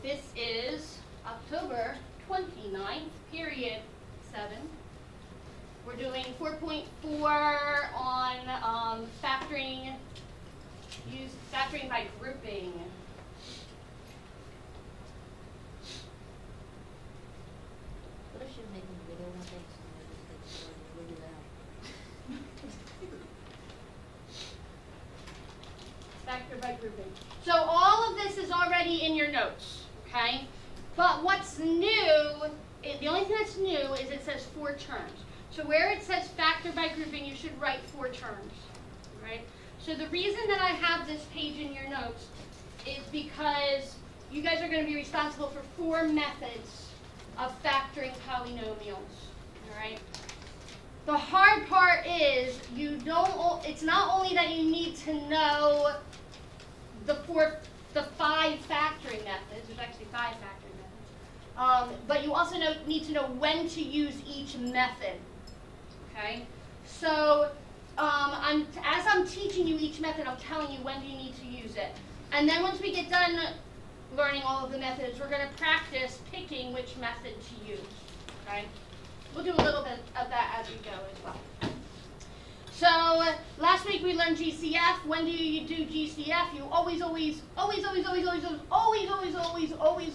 this is October 29th, period 7. We're doing 4.4 on factoring by grouping. What if she's making a video one day, so I just take it out? Factor by grouping. So all of this is already in your notes, okay? But what's new, the only thing that's new is it says 4 terms. So where it says factor by grouping, you should write 4 terms, right? So the reason that I have this page in your notes is because you guys are going to be responsible for 4 methods of factoring polynomials, all right? The hard part is it's not only that you need to know the 5 factoring methods, there's actually 5 factoring methods, but you also need to know when to use each method, okay? So as I'm teaching you each method, I'm telling you when do you need to use it. And then once we get done learning all of the methods, we're going to practice picking which method to use, okay? We'll do a little bit of that as we go as well. So last week we learned GCF. When do you do GCF? You always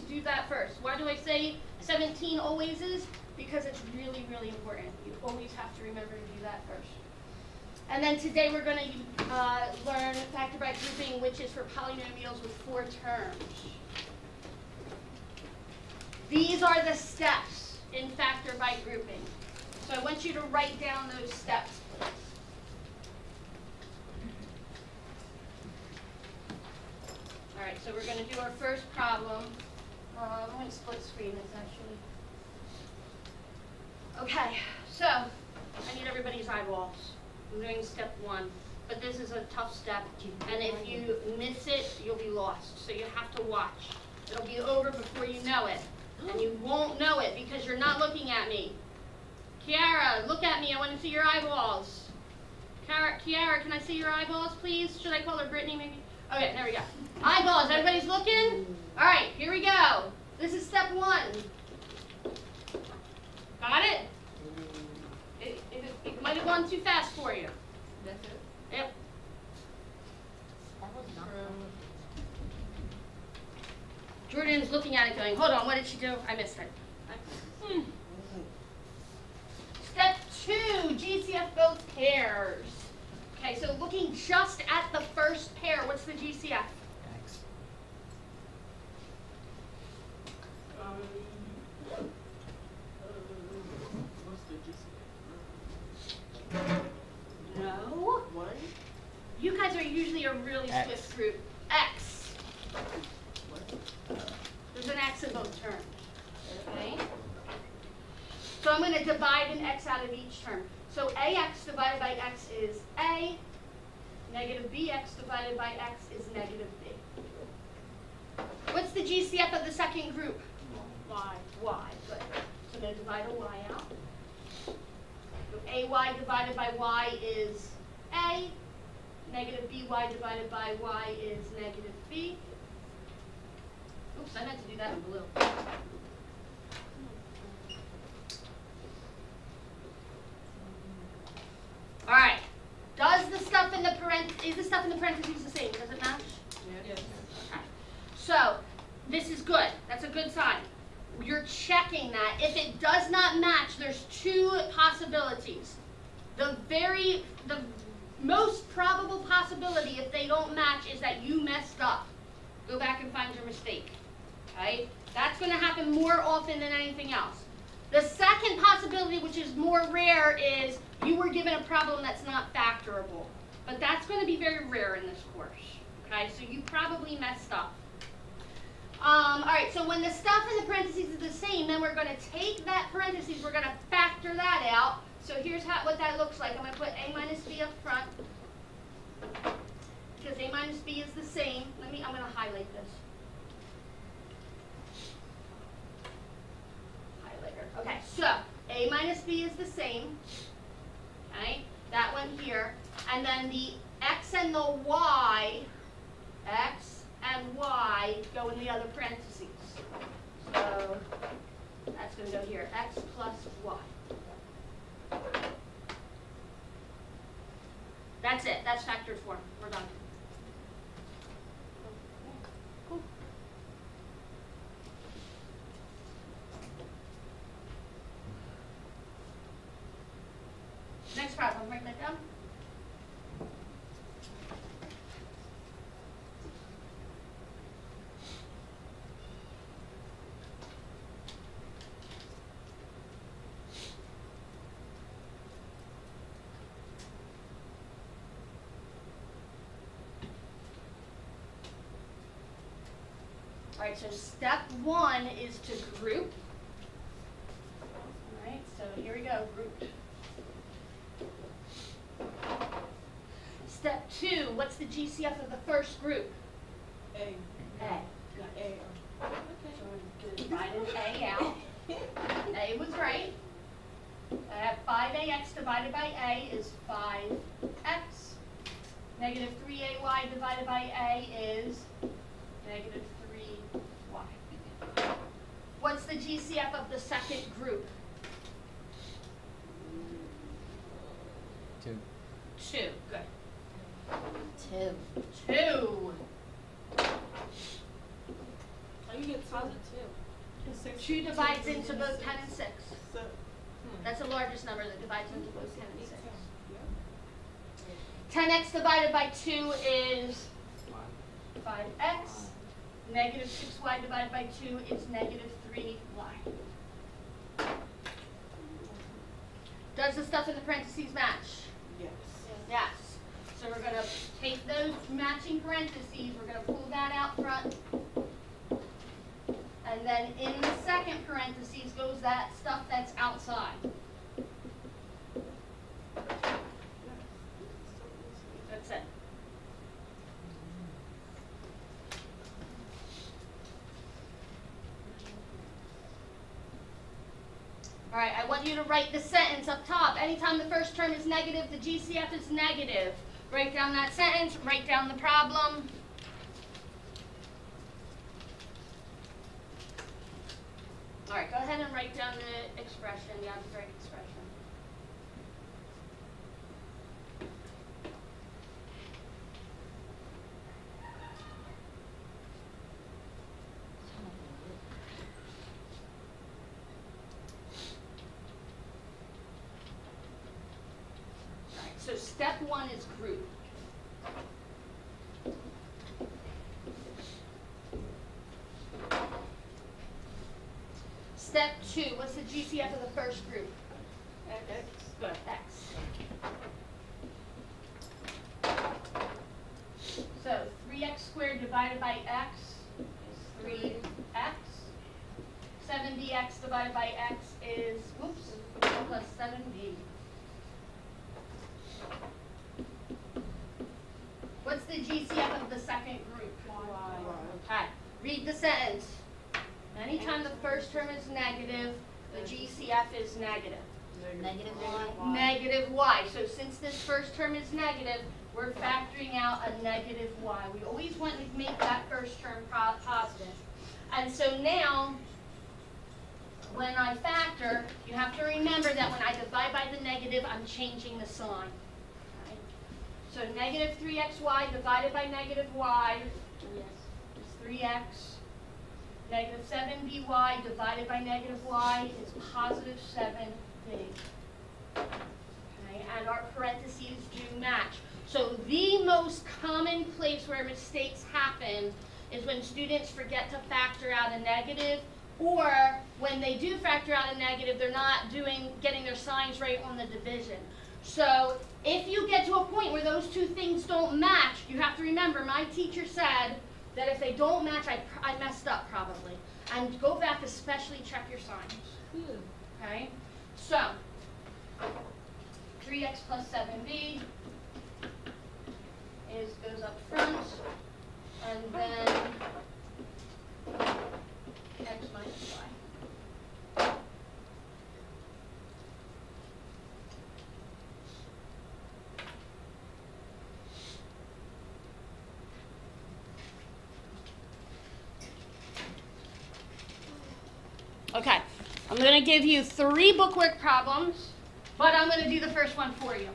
do that first. Why do I say 17 always is? Because it's really, really important. You always have to remember to do that first. And then today we're going to learn factor by grouping, which is for polynomials with 4 terms. These are the steps in factor by grouping. So I want you to write down those steps, please. All right, so we're going to do our first problem. I'm going to split screen this actually. Okay, so I need everybody's eyeballs. I'm doing step 1, but this is a tough step, and if you miss it, you'll be lost. So you have to watch. It'll be over before you know it, and you won't know it because you're not looking at me. Kiara, look at me. I want to see your eyeballs. Kiara, can I see your eyeballs, please? Should I call her Brittany, maybe? Okay, there we go. Eyeballs. Everybody's looking? All right, here we go. This is step 1. Got it? It might have gone too fast for you. That's it? Yep. That was not Jordan's looking at it going, hold on, what did she do? I missed it. Step 2, GCF both pairs. Okay, so looking just at the first pair, what's the GCF? X. No. What? You guys are usually a really X. swift group. X. There's an X in both terms. Okay? So I'm going to divide an X out of each term. So AX divided by X is A. Negative BX divided by X is negative B. What's the GCF of the second group? Y. Y. Good. So I'm going to divide a Y out. So AY divided by Y is A. Negative BY divided by Y is negative B. Oops, I meant to do that in blue. All right. Does the stuff in the is the stuff in the parentheses the same? Does it match? Yes. Okay. So this is good. That's a good sign. You're checking that. If it does not match, there's 2 possibilities. The most probable possibility, if they don't match, is that you messed up. Go back and find your mistake. Okay? That's going to happen more often than anything else. The second possibility, which is more rare, is you were given a problem that's not factorable. But that's going to be very rare in this course. Okay? So you probably messed up. All right, so when the stuff in the parentheses is the same, then we're going to take that parentheses, we're going to factor that out. So here's what that looks like. I'm going to put A minus B up front because A minus B is the same. I'm going to highlight this. Highlighter. Okay, so A minus B is the same. Okay, that one here. And then the X and the Y, X and y go in the other parentheses. So that's going to go here, x plus y. That's it. That's factored form. We're done. Cool. Next problem. Write that down. All right, so step one is to group. All right, so here we go, group. Step two, what's the GCF of the first group? A. A. Not A. So we're going to divide an A out. A was right. I have 5ax divided by A is 5x. Negative 3ay divided by A is negative 3y. What's the GCF of the second group? 2. 2. Good. 2. 2. Oh, you get positive 2 divides into both 10 and 6. So, That's the largest number that divides into both 10 and 6. yeah. 10x divided by 2 is 5x. Negative 6y divided by 2 is negative 3y. Does the stuff in the parentheses match? Yes. Yes. So we're going to take those matching parentheses, we're going to pull that out front. And then in the second parentheses goes that stuff that's outside. That's it. All right, I want you to write the sentence up top. Anytime the first term is negative, the GCF is negative. Write down that sentence, write down the problem. All right, go ahead and write down the expression, the algebraic expression. All right, so step one is group. Step two, what's the GCF of the first group? X. Good, X. So 3x squared divided by x is 3x. 70x divided by x is, whoops, plus 7b. What's the GCF of the second group? Y. Okay, read the sentence. Anytime the first term is negative, the GCF is negative. Negative y. Negative y. So since this first term is negative, we're factoring out a negative y. We always want to make that first term positive. And so now, when I factor, you have to remember that when I divide by the negative, I'm changing the sign. Okay? So negative 3xy divided by negative y is 3x. Negative 7by divided by negative y is positive 7b. Okay, and our parentheses do match. So the most common place where mistakes happen is when students forget to factor out a negative, or when they do factor out a negative, they're not getting their signs right on the division. So if you get to a point where those two things don't match, you have to remember my teacher said that if they don't match, I messed up probably. And go back, especially check your signs. Okay? So, 3x plus 7b goes up front, and then x minus y. Okay, I'm going to give you 3 bookwork problems, but I'm going to do the first one for you.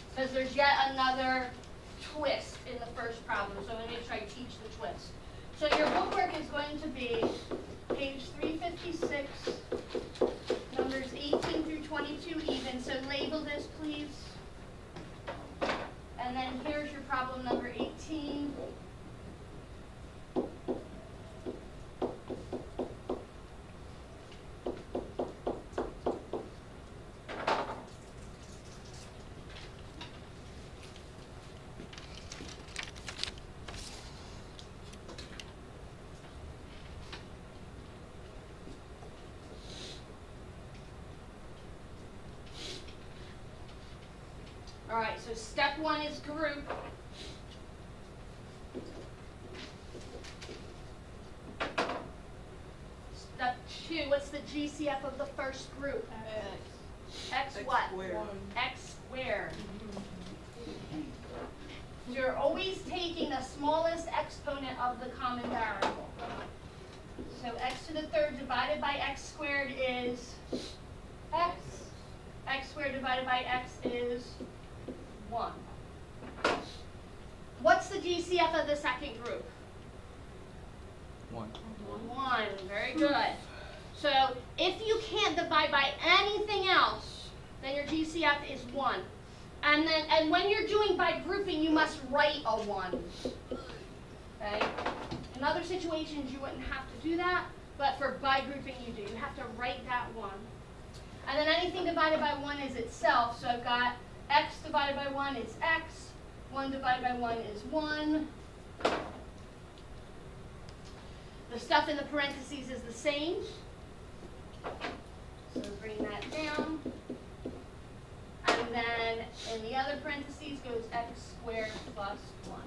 Because there's yet another twist in the first problem, so I'm going to make sure I teach the twist. So your bookwork is going to be page 356, numbers 18 through 22 even, so label this please. And then here's your problem number 18. All right, so step 1 is group. Step 2, what's the GCF of the first group? X what? Squared. X squared. You're always taking the smallest exponent of the common variable. So x to the 3rd divided by x squared is x. X squared divided by x is 1. What's the GCF of the second group? 1. 1. Very good. So if you can't divide by anything else, then your GCF is 1. And when you're doing by grouping, you must write a 1. Okay? In other situations, you wouldn't have to do that, but for by grouping, you do. You have to write that 1. And then anything divided by 1 is itself, so I've got x divided by 1 is x, 1 divided by 1 is 1. The stuff in the parentheses is the same. So bring that down. And then in the other parentheses goes x squared plus 1.